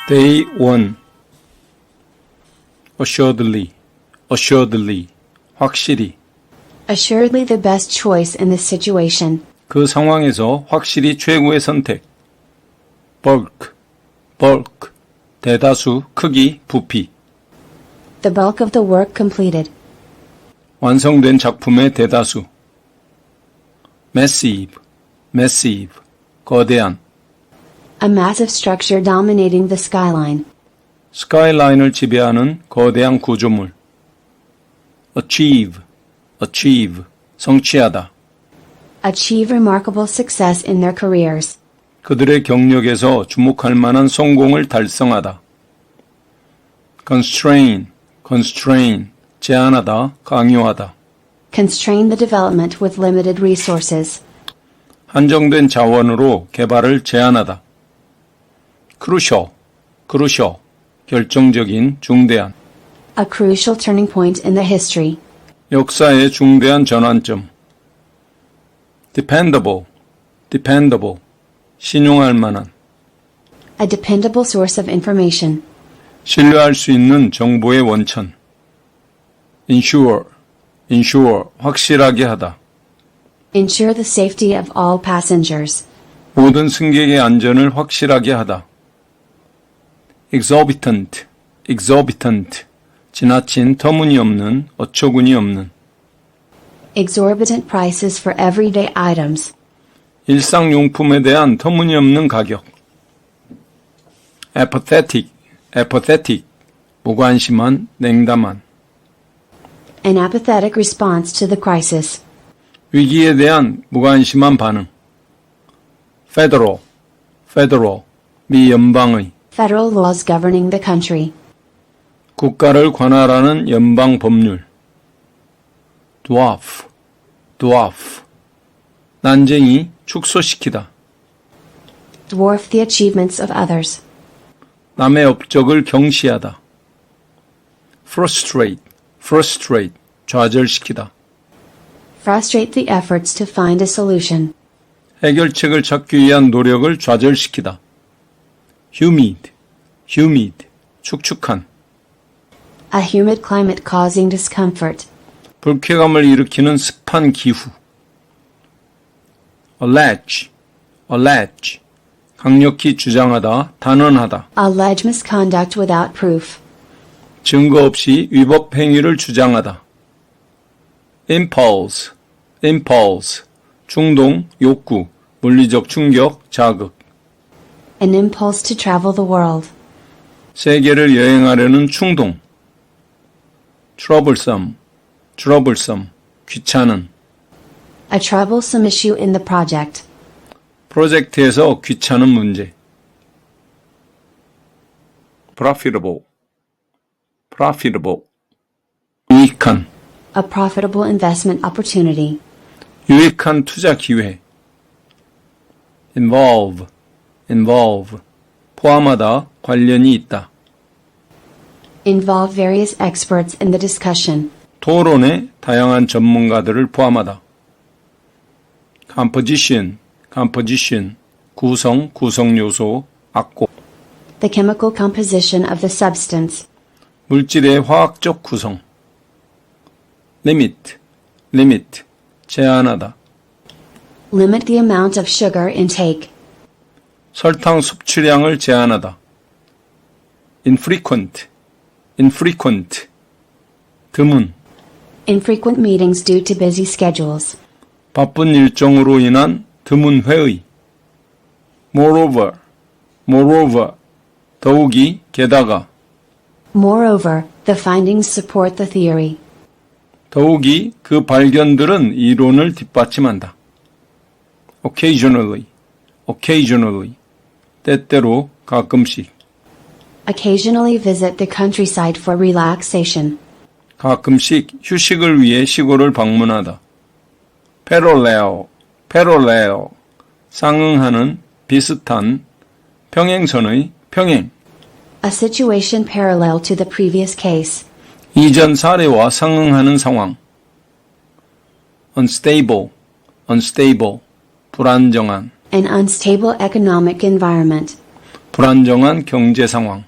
Day 1. Assuredly, assuredly, 확실히. Assuredly the best choice in this situation. 그 상황에서 확실히 최고의 선택. bulk, bulk, 대다수, 크기, 부피. The bulk of the work completed. 완성된 작품의 대다수. massive, massive, 거대한. A massive structure dominating the skyline. 스카이라인을 지배하는 거대한 구조물. achieve, achieve, 성취하다. Achieve remarkable success in their careers. 그들의 경력에서 주목할 만한 성공을 달성하다. constrain, constrain, 제한하다, 강요하다. Constrain the development with limited resources. 한정된 자원으로 개발을 제한하다. crucial, crucial, 결정적인, 중대한. A crucial turning point in the history. 역사의 중대한 전환점. dependable, dependable, 신용할 만한. A dependable source of information. 신뢰할 수 있는 정보의 원천. ensure, ensure, 확실하게 하다. Ensure the safety of all passengers. 모든 승객의 안전을 확실하게 하다. exorbitant, exorbitant, 지나친 터무니없는, 어처구니 없는. Exorbitant prices for everyday items. 일상용품에 대한 터무니없는 가격. apathetic, apathetic, 무관심한, 냉담한. An apathetic response to the crisis. 위기에 대한 무관심한 반응. federal, federal, 미 연방의. Federal laws governing the country. 국가를 관할하는 연방 법률. dwarf, dwarf, 난쟁이, 축소시키다. Dwarf the achievements of others. 남의 업적을 경시하다. frustrate, frustrate, 좌절시키다. Frustrate the efforts to find a solution. 해결책을 찾기 위한 노력을 좌절시키다. humid, humid, 축축한. A humid climate causing discomfort. 불쾌감을 일으키는 습한 기후. allege, allege, 강력히 주장하다, 단언하다. Allege misconduct without proof. 증거 없이 위법 행위를 주장하다. impulse, impulse, 충동, 욕구, 물리적 충격, 자극. An impulse to travel the world. 세계를 여행하려는 충동. troublesome, troublesome, 귀찮은. A troublesome issue in the project. 프로젝트에서 귀찮은 문제. profitable, profitable, 유익한. A profitable investment opportunity. 유익한 투자 기회. involve, involve, 포함하다, 관련이 있다. Involve various experts in the discussion. 토론에 다양한 전문가들을 포함하다. composition, composition, 구성, 구성 요소, 악고. The chemical composition of the substance. 물질의 화학적 구성. limit, limit, 제한하다. Limit the amount of sugar intake. 설탕 섭취량을 제한하다. infrequent, infrequent, 드문. Infrequent meetings due to busy schedules. 바쁜 일정으로 인한 드문 회의. moreover, moreover, 더욱이, 게다가. Moreover, the findings support the theory. 더욱이 그 발견들은 이론을 뒷받침한다. occasionally, occasionally, 때때로, 가끔씩. Occasionally visit the countryside for relaxation. 가끔씩 휴식을 위해 시골을 방문하다. parallel, parallel, 상응하는, 비슷한, 평행선의, 평행. A situation parallel to the previous case. 이전 사례와 상응하는 상황. unstable, unstable, 불안정한. An unstable economic environment. 불안정한 경제 상황.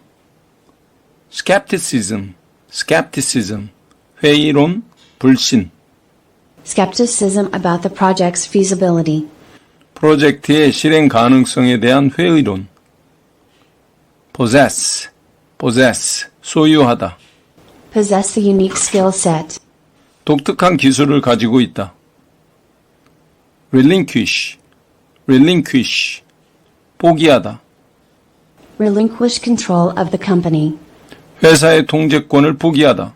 skepticism, skepticism, 회의론, 불신. Skepticism about the project's feasibility. 프로젝트의 실행 가능성에 대한 회의론. possess, possess, 소유하다. Possess the unique skill set. 독특한 기술을 가지고 있다. relinquish, relinquish, 포기하다. Relinquish control of the company. 회사의 통제권을 포기하다.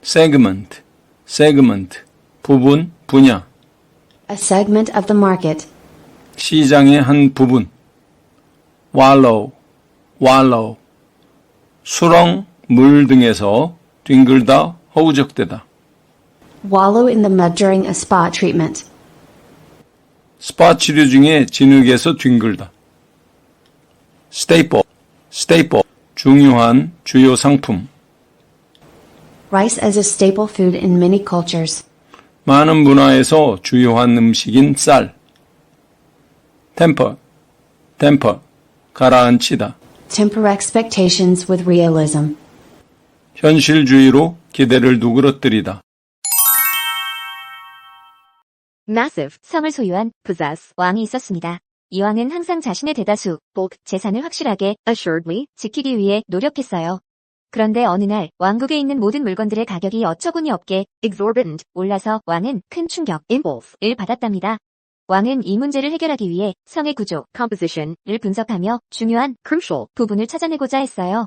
segment, segment, 부분, 분야. A segment of the market. 시장의 한 부분. wallow, wallow, 수렁, 물 등에서 뒹굴다, 허우적대다. Wallow in the mud during a spa treatment. 스파 치료 중에 진흙에서 뒹굴다. staple, staple, 중요한 주요 상품. Rice as a staple food in many cultures. 많은 문화에서 주요한 음식인 쌀. temper, temper, 가라앉히다. Temper expectations with realism. 현실주의로 기대를 누그러뜨리다. massive, 성을 소유한 possess, 왕이 있었습니다. 이 왕은 항상 자신의 대다수, bulk, 재산을 확실하게, assuredly, 지키기 위해 노력했어요. 그런데 어느 날 왕국에 있는 모든 물건들의 가격이 어처구니 없게 exorbitant, 올라서 왕은 큰 충격, impulse를 받았답니다. 왕은 이 문제를 해결하기 위해 성의 구조, composition을 분석하며 중요한, crucial, 부분을 찾아내고자 했어요.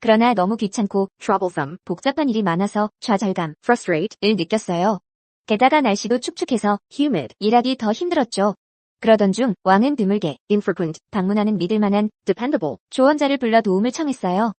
그러나 너무 귀찮고 troublesome, 복잡한 일이 많아서 좌절감, frustrate를 느꼈어요. 게다가 날씨도 축축해서 humid, 일하기 더 힘들었죠. 그러던 중 왕은 드물게 infrequent, 방문하는 믿을만한 dependable, 조언자를 불러 도움을 청했어요.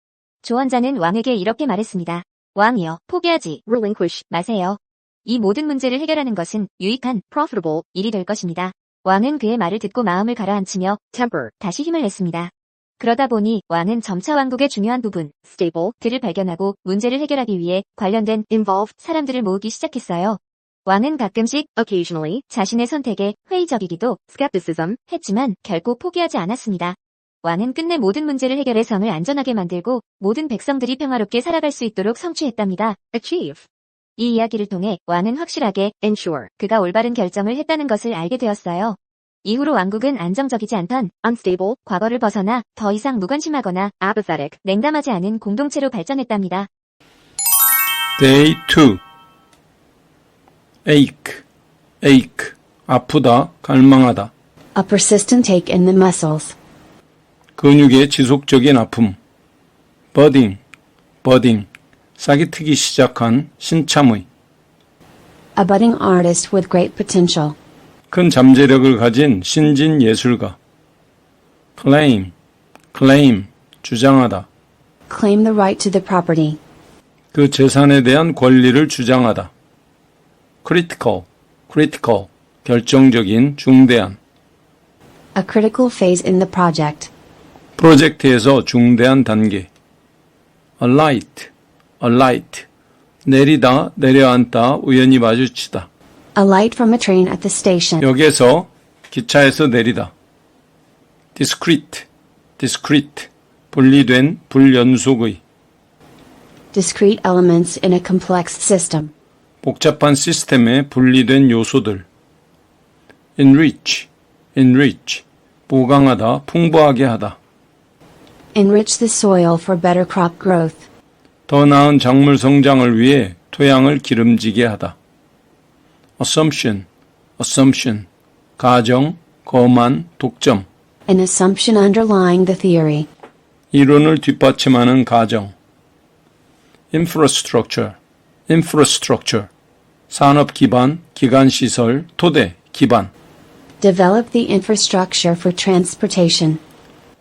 조언자는 왕에게 이렇게 말했습니다. 왕이여, 포기하지 relinquish 마세요. 이 모든 문제를 해결하는 것은 유익한 profitable 일이 될 것입니다. 왕은 그의 말을 듣고 마음을 가라앉히며 temper, 다시 힘을 냈습니다. 그러다 보니 왕은 점차 왕국의 중요한 부분, staple들을 발견하고 문제를 해결하기 위해 관련된 involved 사람들을 모으기 시작했어요. 왕은 가끔씩 occasionally 자신의 선택에 회의적이기도 skepticism 했지만 결코 포기하지 않았습니다. 왕은 끝내 모든 문제를 해결해 성을 안전하게 만들고 모든 백성들이 평화롭게 살아갈 수 있도록 성취했답니다. achieve. 이 이야기를 통해 왕은 확실하게 ensure 그가 올바른 결정을 했다는 것을 알게 되었어요. 이후로 왕국은 안정적이지 않던 unstable 과거를 벗어나 더 이상 무관심하거나 apathetic 냉담하지 않은 공동체로 발전했답니다. Day 2. ache, ache, 아프다, 갈망하다. A persistent ache in the muscles. 근육의 지속적인 아픔. budding, budding, 싹이 트기 시작한 신참의. A budding artist with great potential. 큰 잠재력을 가진 신진 예술가. claim, claim, 주장하다. Claim the right to the property. 그 재산에 대한 권리를 주장하다. critical, critical, 결정적인, 중대한. A critical phase in the project. 프로젝트에서 중대한 단계. alight, alight, 내리다, 내려앉다, 우연히 마주치다. Alight from a train at the station. 역에서 기차에서 내리다. discrete, discrete, 분리된, 불연속의. Discrete elements in a complex system. 복잡한 시스템의 분리된 요소들. enrich, enrich, 보강하다, 풍부하게 하다. Enrich the soil for better crop growth. 더 나은 작물 성장을 위해 토양을 기름지게 하다. assumption, assumption, 가정, 거만, 독점. An assumption underlying the theory. 이론을 뒷받침하는 가정. infrastructure, infrastructure, 산업 기반, 기관 시설, 토대, 기반. Develop the infrastructure for transportation.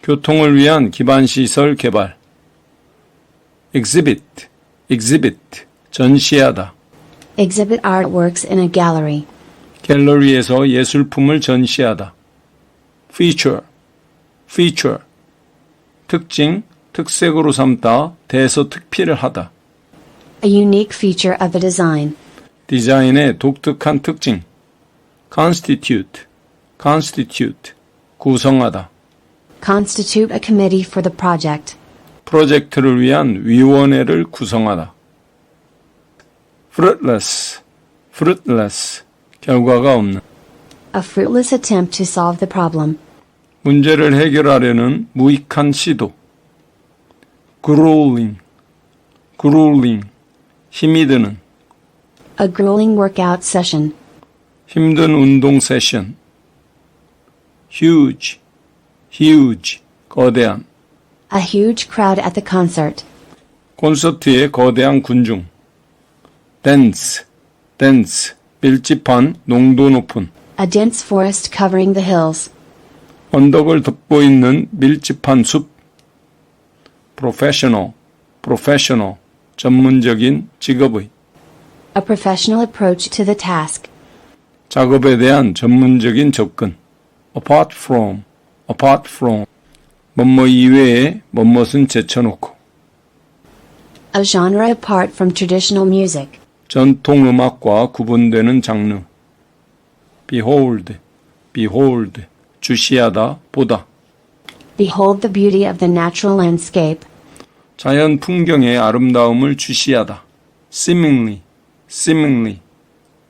교통을 위한 기반 시설 개발. exhibit, exhibit, 전시하다. Exhibit artworks in a gallery. 갤러리에서 예술품을 전시하다. feature, feature, 특징, 특색으로 삼다, 대서특필을 하다. A unique feature of a design. 디자인의 독특한 특징. constitute, constitute, 구성하다. Constitute a committee for the project. 프로젝트를 위한 위원회를 구성하다. fruitless, fruitless, 결과가 없는. A fruitless attempt to solve the problem. 문제를 해결하려는 무익한 시도. grueling, grueling, 힘이 드는. A grueling workout session. 힘든 운동 세션. huge, huge, 거대한. A huge crowd at the concert. 콘서트의 거대한 군중. dense, dense, 밀집한, 농도 높은. A dense forest covering the hills. 언덕을 덮고 있는 밀집한 숲. professional, professional, 전문적인 직업의. A professional approach to the task. 작업에 대한 전문적인 접근. apart from, 뭐뭐 이외에 뭐뭇은 제쳐놓고. A genre apart from traditional music. 전통 음악과 구분되는 장르. behold, 주시하다, 보다. Behold the beauty of the natural landscape. 자연 풍경의 아름다움을 주시하다. seemingly,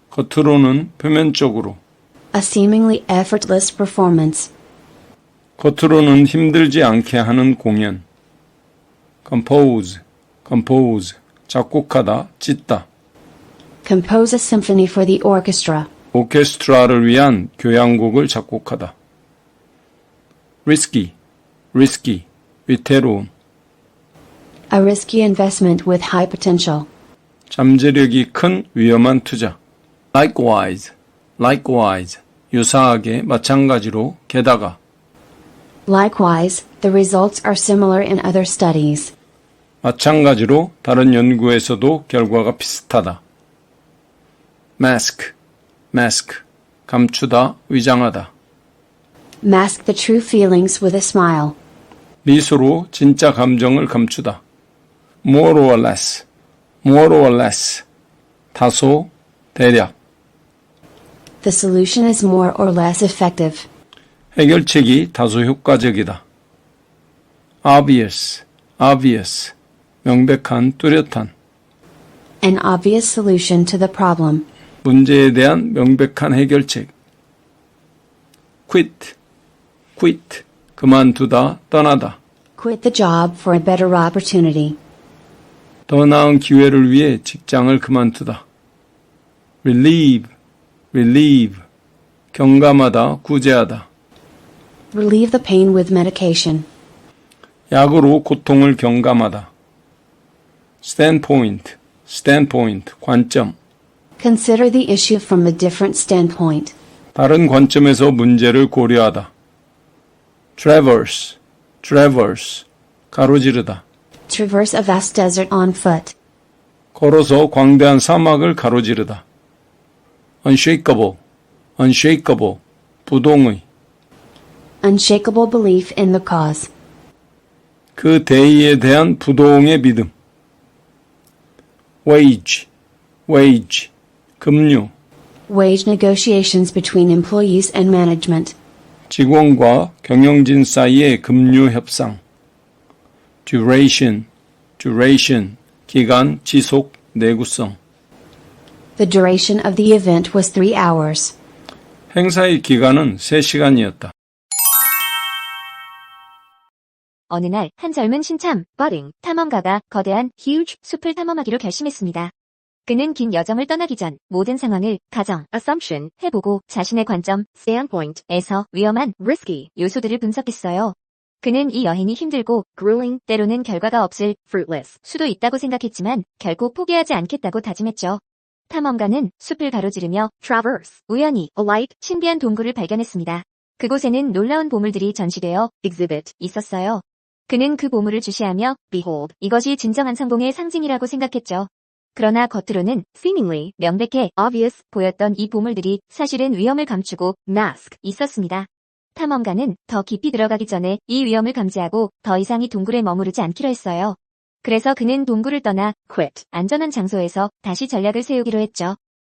겉으로는 표면적으로. A seemingly effortless performance. 겉으로는 힘들지 않게 하는 공연. compose, 작곡하다, 찢다. Compose a symphony for the orchestra. 오케스트라를 위한 교향곡을 작곡하다. risky, 위태로운. A risky investment with high potential. 잠재력이 큰 위험한 투자. likewise, 유사하게 마찬가지로 게다가. Likewise, the results are similar in other studies. 마찬가지로 다른 연구에서도 결과가 비슷하다. mask, 감추다, 위장하다. Mask the true feelings with a smile. 미소로 진짜 감정을 감추다. more or less, 다소, 대략. The solution is more or less effective. 해결책이 다소 효과적이다. obvious, 명백한, 뚜렷한. An obvious solution to the problem. 문제에 대한 명백한 해결책. quit, 그만두다, 떠나다. Quit the job for a better opportunity. 더 나은 기회를 위해 직장을 그만두다. relieve, 경감하다, 구제하다. Relieve the pain with medication. 약으로 고통을 경감하다. standpoint, 관점. Consider the issue from a different standpoint. 다른 관점에서 문제를 고려하다. traverse, 가로지르다. Traverse a vast desert on foot. 걸어서 광대한 사막을 가로지르다. unshakable, 부동의. Unshakable belief in the cause. 그 대의에 대한 부동의 믿음. wage, 급료. Wage negotiations between employees and management. 직원과 경영진 사이의 급료 협상. duration, 기간, 지속, 내구성. The duration of the event was 3 hours. 행사의 기간은 3시간이었다. 어느 날 한 젊은 신참, budding, 탐험가가 거대한 huge 숲을 탐험하기로 결심했습니다. 그는 긴 여정을 떠나기 전 모든 상황을 가정, assumption, 해보고 자신의 관점, standpoint에서 위험한, risky 요소들을 분석했어요. 그는 이 여행이 힘들고, grueling, 때로는 결과가 없을, fruitless, 수도 있다고 생각했지만 결코 포기하지 않겠다고 다짐했죠. 탐험가는 숲을 가로지르며 traverse, 우연히 alight, 신비한 동굴을 발견했습니다. 그곳에는 놀라운 보물들이 전시되어 exhibit, 있었어요. 그는 그 보물을 주시하며 behold, 이것이 진정한 성공의 상징이라고 생각했죠. 그러나 겉으로는 seemingly, 명백해 obvious 보였던 이 보물들이 사실은 위험을 감추고 mask, 있었습니다. 탐험가는 더 깊이 들어가기 전에 이 위험을 감지하고 더 이상 이 동굴에 머무르지 않기로 했어요. 그래서 그는 동굴을 떠나 quit, 안전한 장소에서 다시 전략을 세우기로 했죠.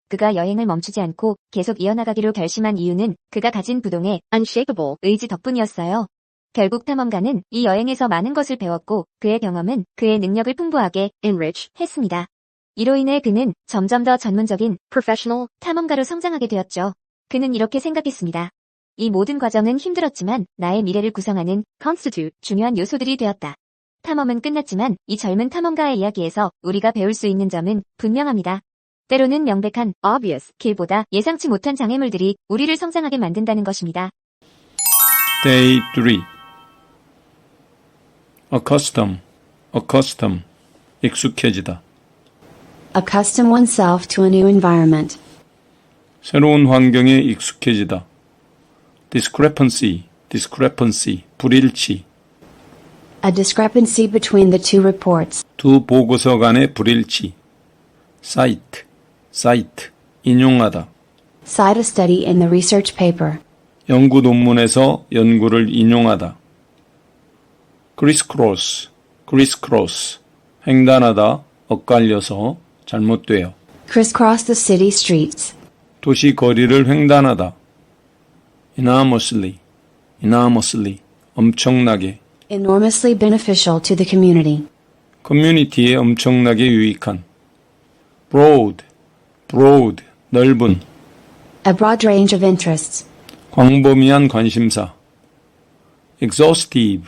그가 여행을 멈추지 않고 계속 이어나가기로 결심한 이유는 그가 가진 부동의 unshakable 의지 덕분이었어요. 결국 탐험가는 이 여행에서 많은 것을 배웠고 그의 경험은 그의 능력을 풍부하게 enrich 했습니다. 이로 인해 그는 점점 더 전문적인 professional 탐험가로 성장하게 되었죠. 그는 이렇게 생각했습니다. 이 모든 과정은 힘들었지만 나의 미래를 구성하는 constitute 중요한 요소들이 되었다. 탐험은 끝났지만 이 젊은 탐험가의 이야기에서 우리가 배울 수 있는 점은 분명합니다. 때로는 명백한 obvious 길보다 예상치 못한 장애물들이 우리를 성장하게 만든다는 것입니다. Day 3. accustom, 익숙해지다. Accustom oneself to a new environment. 새로운 환경에 익숙해지다. discrepancy, 불일치. A discrepancy between the two reports. 두 보고서 간의 불일치. cite, 인용하다. Cite a study in the research paper. 연구 논문에서 연구를 인용하다. crisscross, 횡단하다, 엇갈려서, 잘못되어. Crisscross the city streets. 도시 거리를 횡단하다. enormously, 엄청나게. Enormously beneficial to the community. 커뮤니티에 엄청나게 유익한. broad, 넓은. A broad range of interests. 광범위한 관심사. exhaustive,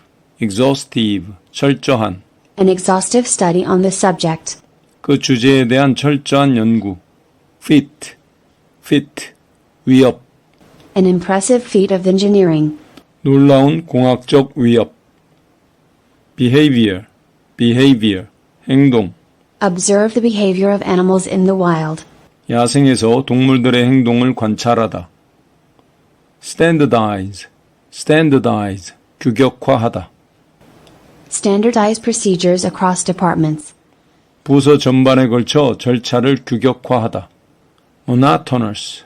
철저한. An exhaustive study on the subject. 그 주제에 대한 철저한 연구. fit, 위협. An impressive feat of engineering. 놀라운 공학적 위협. behavior, 행동. Observe the behavior of animals in the wild. 야생에서 동물들의 행동을 관찰하다. standardize, 규격화하다. Standardize procedures across departments. 부서 전반에 걸쳐 절차를 규격화하다. monotonous,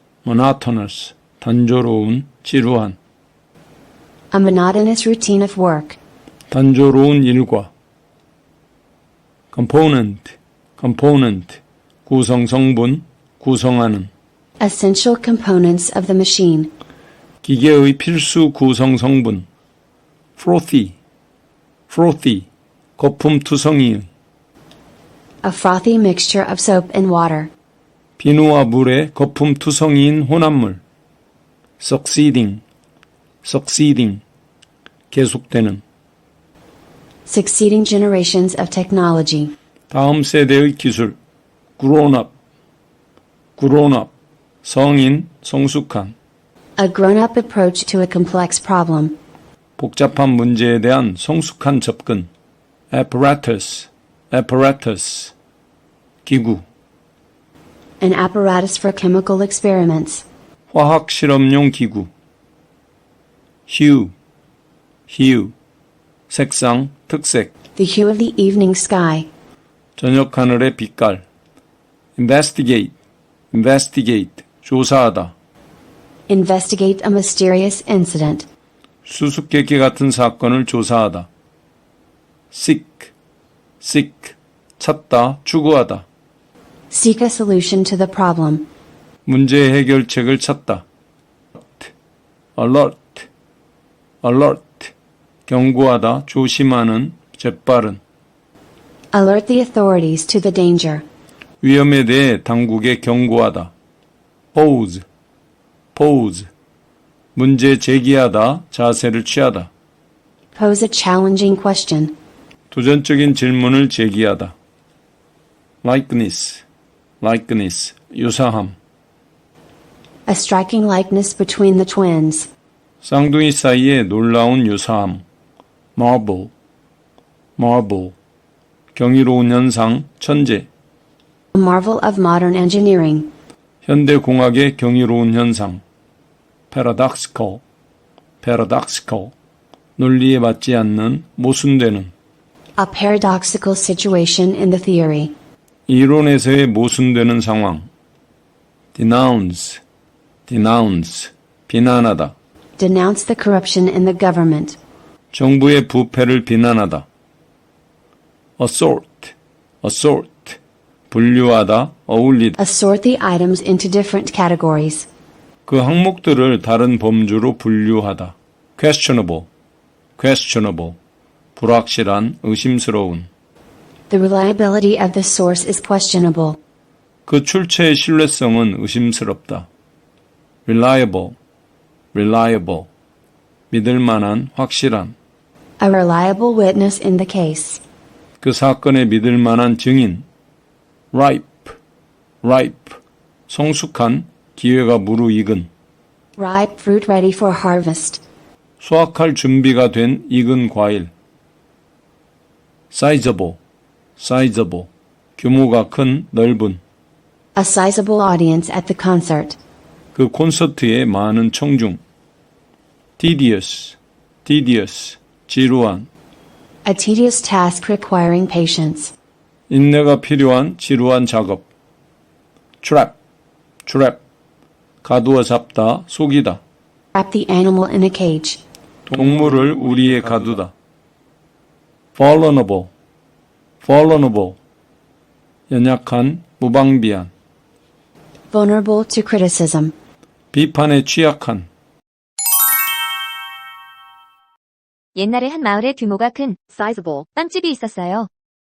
단조로운, 지루한. A monotonous routine of work. 단조로운 일과. component, 구성성분, 구성하는. Essential components of the machine. 기계의 필수 구성성분. frothy, 거품투성이의. A frothy mixture of soap and water. 비누와 물의 거품투성이인 혼합물. succeeding, 계속되는. Succeeding generations of technology. 다음 세대의 기술. grown up, 성인, 성숙한. A grown-up approach to a complex problem. 복잡한 문제에 대한 성숙한 접근. apparatus, 기구. An apparatus for chemical experiments. 화학 실험용 기구. hue, 색상, 특색. The hue of the evening sky. 저녁 하늘의 빛깔. investigate, 조사하다. Investigate a mysterious incident. 수수께끼 같은 사건을 조사하다. seek, 찾다, 추구하다. Seek a solution to the problem. 문제 해결책을 찾다. alert, 경고하다, 조심하는, 재빠른. Alert the authorities to the danger. 위험에 대해 당국에 경고하다. pose, 문제 제기하다, 자세를 취하다. Pose a challenging question. 도전적인 질문을 제기하다. likeness, 유사함. A striking likeness between the twins. 쌍둥이 사이에 놀라운 유사함. marvel, 경이로운 현상, 천재. A marvel of modern engineering. 현대공학의 경이로운 현상. paradoxical, 논리에 맞지 않는, 모순되는. A paradoxical situation in the theory. 이론에서의 모순되는 상황. denounce, 비난하다. Denounce the corruption in the government. 정부의 부패를 비난하다. assort, 분류하다, 어울리다. Assort the items into different categories. 그 항목들을 다른 범주로 분류하다. questionable, questionable, 불확실한, 의심스러운. The reliability of the source is questionable. 그 출처의 신뢰성은 의심스럽다. reliable, reliable, 믿을 만한, 확실한. A reliable witness in the case. 그 사건에 믿을 만한 증인. ripe, ripe, 성숙한, 기회가 무르익은. Ripe fruit ready for harvest. 수확할 준비가 된 익은 과일. sizable, sizable, 규모가 큰, 넓은. A sizable audience at the concert. 그 콘서트에 많은 청중. tedious, tedious, 지루한. A tedious task requiring patience. 인내가 필요한 지루한 작업. trap, trap, 가두어 잡다, 속이다. Trap the animal in a cage. 동물을 우리에 가두다. vulnerable, vulnerable, 연약한, 무방비한. Vulnerable to criticism. 비판에 취약한. 옛날에 한 마을에 규모가 큰 sizable 빵집이 있었어요.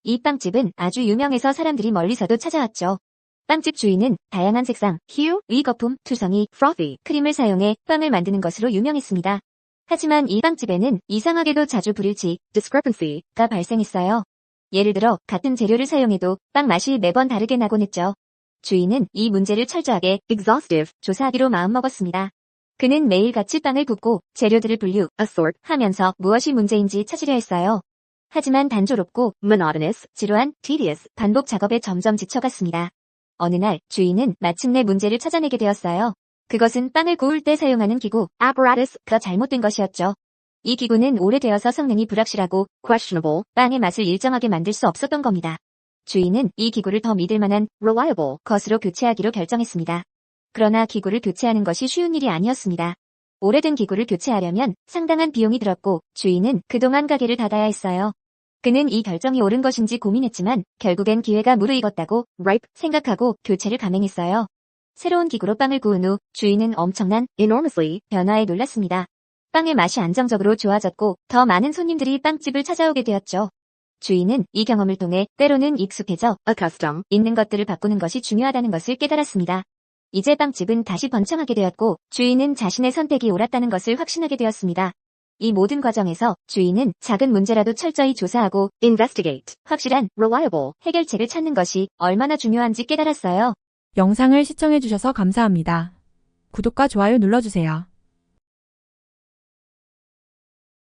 이 빵집은 아주 유명해서 사람들이 멀리서도 찾아왔죠. 빵집 주인은 다양한 색상, hue의 거품, 투성이, frothy, 크림을 사용해 빵을 만드는 것으로 유명했습니다. 하지만 이 빵집에는 이상하게도 자주 불일치, discrepancy가 발생했어요. 예를 들어 같은 재료를 사용해도 빵 맛이 매번 다르게 나곤 했죠. 주인은 이 문제를 철저하게 exhaustive 조사하기로 마음먹었습니다. 그는 매일같이 빵을 굽고 재료들을 분류, assort 하면서 무엇이 문제인지 찾으려 했어요. 하지만 단조롭고 monotonous, 지루한 tedious 반복 작업에 점점 지쳐갔습니다. 어느 날 주인은 마침내 문제를 찾아내게 되었어요. 그것은 빵을 구울 때 사용하는 기구, apparatus가 잘못된 것이었죠. 이 기구는 오래되어서 성능이 불확실하고 questionable, 빵의 맛을 일정하게 만들 수 없었던 겁니다. 주인은 이 기구를 더 믿을 만한 reliable 것으로 교체하기로 결정했습니다. 그러나 기구를 교체하는 것이 쉬운 일이 아니었습니다. 오래된 기구를 교체하려면 상당한 비용이 들었고 주인은 그동안 가게를 닫아야 했어요. 그는 이 결정이 옳은 것인지 고민했지만 결국엔 기회가 무르익었다고 ripe 생각하고 교체를 감행했어요. 새로운 기구로 빵을 구운 후 주인은 엄청난 enormously 변화에 놀랐습니다. 빵의 맛이 안정적으로 좋아졌고 더 많은 손님들이 빵집을 찾아오게 되었죠. 주인은 이 경험을 통해 때로는 익숙해져 accustom 있는 것들을 바꾸는 것이 중요하다는 것을 깨달았습니다. 이제 빵집은 다시 번창하게 되었고 주인은 자신의 선택이 옳았다는 것을 확신하게 되었습니다. 이 모든 과정에서 주인은 작은 문제라도 철저히 조사하고 investigate, 확실한 reliable 해결책을 찾는 것이 얼마나 중요한지 깨달았어요. 영상을 시청해주셔서 감사합니다. 구독과 좋아요 눌러주세요.